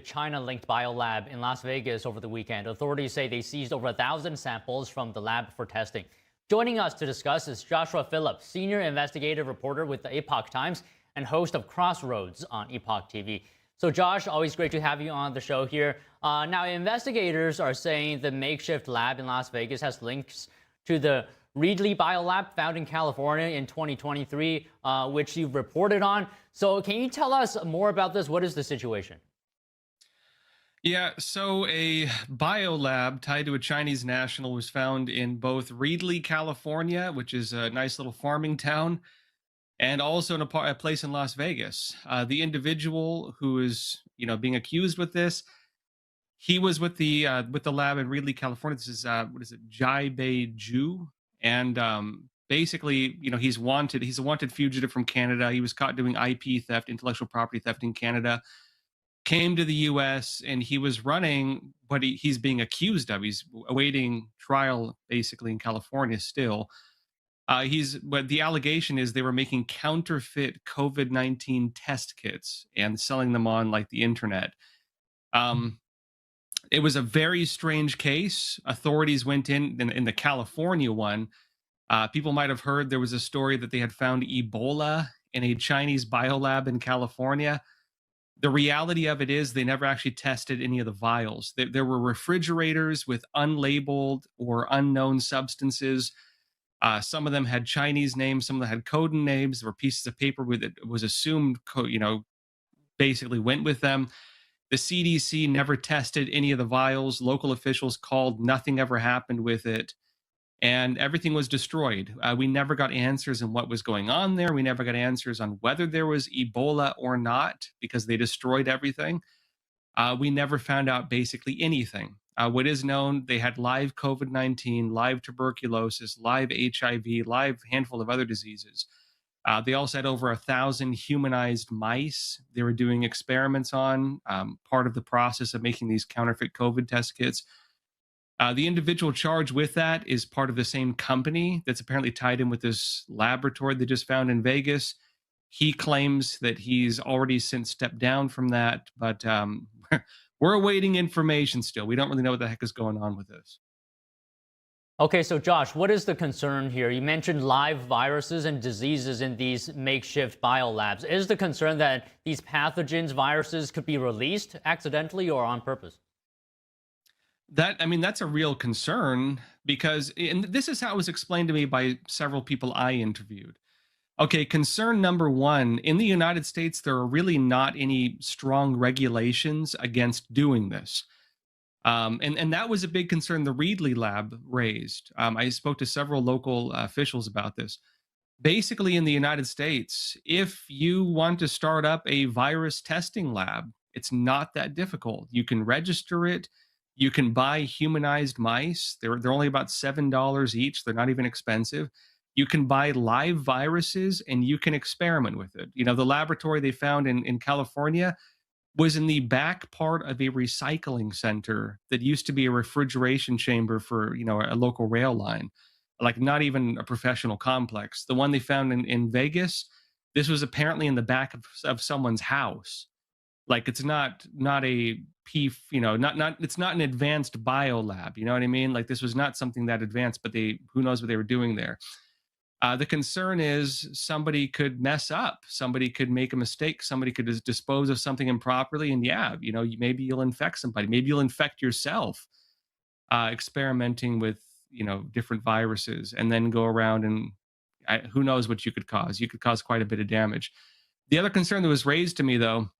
China-linked biolab in Las Vegas over the weekend. Authorities say they seized over 1,000 samples from the lab for testing. Joining us to discuss is Joshua Phillips, senior investigative reporter with the Epoch Times and host of Crossroads on Epoch TV. So Josh, always great to have you on the show here. Now, investigators are saying the makeshift lab in Las Vegas has links to the Reedley Biolab found in California in 2023, which you've reported on. So can you tell us more about this? What is the situation? Yeah, so a biolab tied to a Chinese national was found in both Reedley, California, which is a nice little farming town, and also in a place in Las Vegas. The individual who is, being accused with this, he was with the lab in Reedley, California. This is what is it, Jai Bei Ju, and basically, he's wanted. He's a wanted fugitive from Canada. He was caught doing IP theft, intellectual property theft in Canada. Came to the U.S. and he was running what he's being accused of. He's awaiting trial, basically in California still. But the allegation is they were making counterfeit COVID-19 test kits and selling them on like the internet. It was a very strange case. Authorities went in the California one. People might have heard there was a story that they had found Ebola in a Chinese biolab in California. The reality of it is they never actually tested any of the vials. There were refrigerators with unlabeled or unknown substances. Some of them had Chinese names. Some of them had code names. There were pieces of paper with it was assumed, basically went with them. The CDC never tested any of the vials. Local officials called. Nothing ever happened with it. And everything was destroyed. We never got answers on what was going on there. We never got answers on whether there was Ebola or not because they destroyed everything. We never found out basically anything. What is known, they had live COVID-19, live tuberculosis, live HIV, live handful of other diseases. They also had over 1,000 humanized mice they were doing experiments on, part of the process of making these counterfeit COVID test kits. The individual charged with that is part of the same company that's apparently tied in with this laboratory they just found in Vegas. He claims that he's already since stepped down from that, but we're awaiting information still. We don't really know what the heck is going on with this. Okay, so Josh, what is the concern here? You mentioned live viruses and diseases in these makeshift biolabs. Is the concern that these pathogens, viruses, could be released accidentally or on purpose? That's a real concern because, and this is how it was explained to me by several people I interviewed. Okay, concern number one, in the United States, there are really not any strong regulations against doing this. And that was a big concern the Reedley lab raised. I spoke to several local officials about this. Basically, in the United States, if you want to start up a virus testing lab, it's not that difficult. You can register it. You can buy humanized mice. They're only about $7 each. They're not even expensive. You can buy live viruses and you can experiment with it. The laboratory they found in California was in the back part of a recycling center that used to be a refrigeration chamber for, a local rail line, like not even a professional complex. The one they found in Vegas, this was apparently in the back of someone's house. Like it's not a it's not an advanced biolab. You know what I mean? Like this was not something that advanced, but who knows what they were doing there. The concern is somebody could mess up. Somebody could make a mistake. Somebody could dispose of something improperly. And maybe you'll infect somebody. Maybe you'll infect yourself experimenting with, different viruses and then go around and who knows what you could cause. You could cause quite a bit of damage. The other concern that was raised to me, though,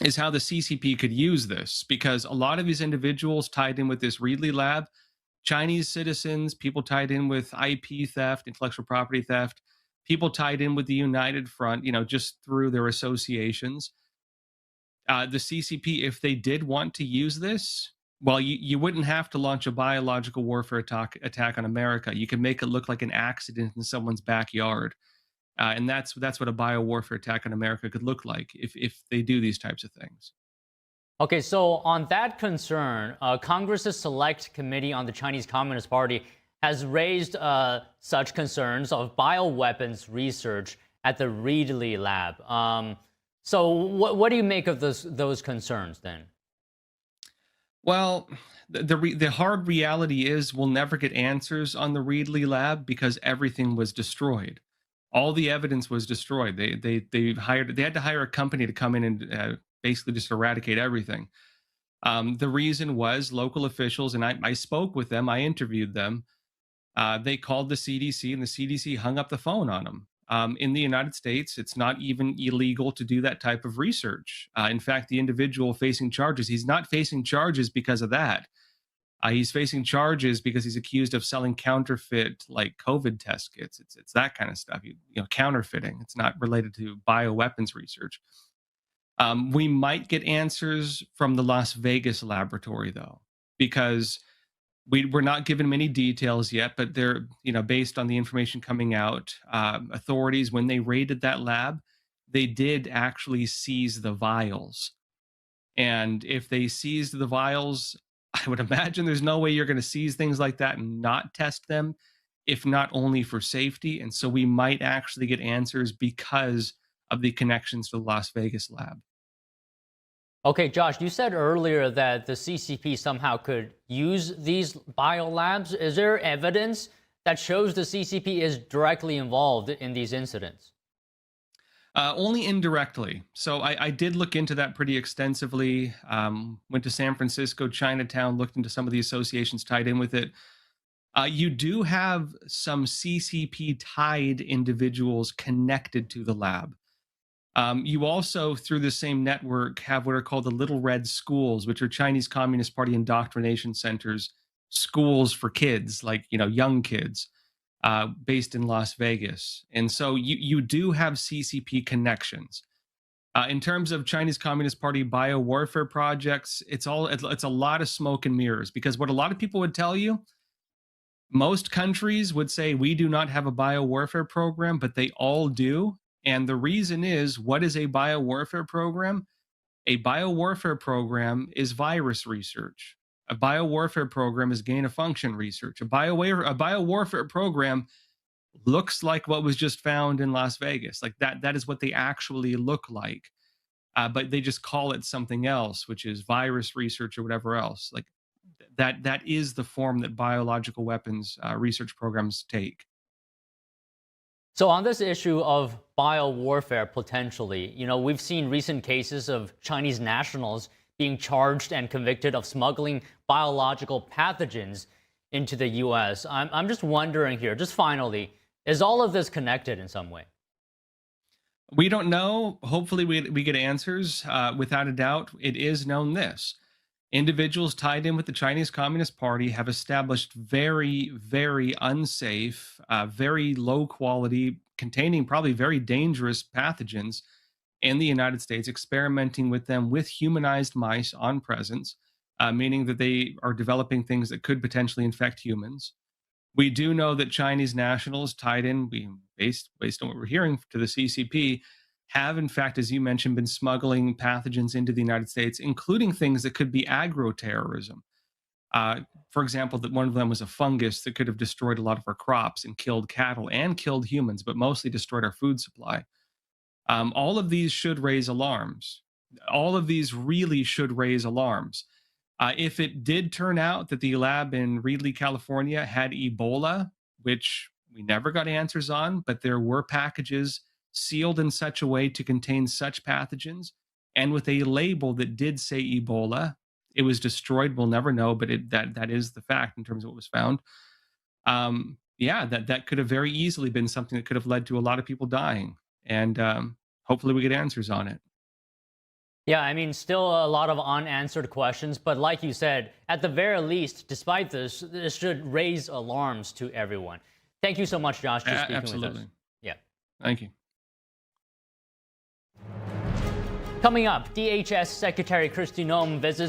is how the CCP could use this, because a lot of these individuals tied in with this Reedley lab, Chinese citizens, people tied in with IP theft, intellectual property theft, people tied in with the United Front, just through their associations. The CCP, if they did want to use this, well, you wouldn't have to launch a biological warfare attack on America. You can make it look like an accident in someone's backyard. And that's what a biowarfare attack on America could look like if they do these types of things. Okay, so on that concern, Congress's Select Committee on the Chinese Communist Party has raised such concerns of bioweapons research at the Reedley lab. So what do you make of those concerns then? Well, the hard reality is we'll never get answers on the Reedley lab because everything was destroyed. All the evidence was destroyed. They had to hire a company to come in and basically just eradicate everything. The reason was local officials, and I spoke with them. I interviewed them. They called the CDC, and the CDC hung up the phone on them. In the United States, it's not even illegal to do that type of research. In fact, the individual facing charges, he's not facing charges because of that. He's facing charges because he's accused of selling counterfeit, like COVID test kits. It's that kind of stuff. Counterfeiting. It's not related to bioweapons research. We might get answers from the Las Vegas laboratory, though, because we're not given many details yet, but they're, based on the information coming out, authorities, when they raided that lab, they did actually seize the vials. And if they seized the vials, I would imagine there's no way you're going to seize things like that and not test them, if not only for safety. And so we might actually get answers because of the connections to the Las Vegas lab. Okay, Josh, you said earlier that the CCP somehow could use these biolabs. Is there evidence that shows the CCP is directly involved in these incidents? Only indirectly. So I did look into that pretty extensively. Went to San Francisco, Chinatown, looked into some of the associations tied in with it. You do have some CCP-tied individuals connected to the lab. You also, through the same network, have what are called the Little Red Schools, which are Chinese Communist Party indoctrination centers, schools for kids, like, young kids, based in Las Vegas. And so you do have CCP connections. In terms of Chinese Communist Party biowarfare projects, it's a lot of smoke and mirrors, because what a lot of people would tell you, most countries would say we do not have a biowarfare program, but they all do. And the reason is, what is a biowarfare program? A biowarfare program is virus research. A biowarfare program is gain-of-function research. A biowarfare program looks like what was just found in Las Vegas. Like that is what they actually look like. But they just call it something else, which is virus research or whatever else. Like that is the form that biological weapons research programs take. So on this issue of biowarfare, potentially, we've seen recent cases of Chinese nationals being charged and convicted of smuggling biological pathogens into the U.S. I'm just wondering here, just finally, is all of this connected in some way? We don't know. Hopefully we get answers. Without a doubt, it is known this. Individuals tied in with the Chinese Communist Party have established very, very unsafe, very low quality, containing probably very dangerous pathogens in the United States, experimenting with them with humanized mice on presents, meaning that they are developing things that could potentially infect humans. We do know that Chinese nationals tied in, based on what we're hearing, to the CCP, have, in fact, as you mentioned, been smuggling pathogens into the United States, including things that could be agro-terrorism. For example, that one of them was a fungus that could have destroyed a lot of our crops and killed cattle and killed humans, but mostly destroyed our food supply. All of these should raise alarms. All of these really should raise alarms. If it did turn out that the lab in Reedley, California had Ebola, which we never got answers on, but there were packages sealed in such a way to contain such pathogens, and with a label that did say Ebola, it was destroyed. We'll never know, but that is the fact in terms of what was found. That could have very easily been something that could have led to a lot of people dying, and hopefully we get answers on it. Yeah, I mean, still a lot of unanswered questions, but like you said, at the very least, despite this should raise alarms to everyone. Thank you so much, Josh, for speaking with us. Yeah. Thank you. Coming up, DHS Secretary Kristi Noem visits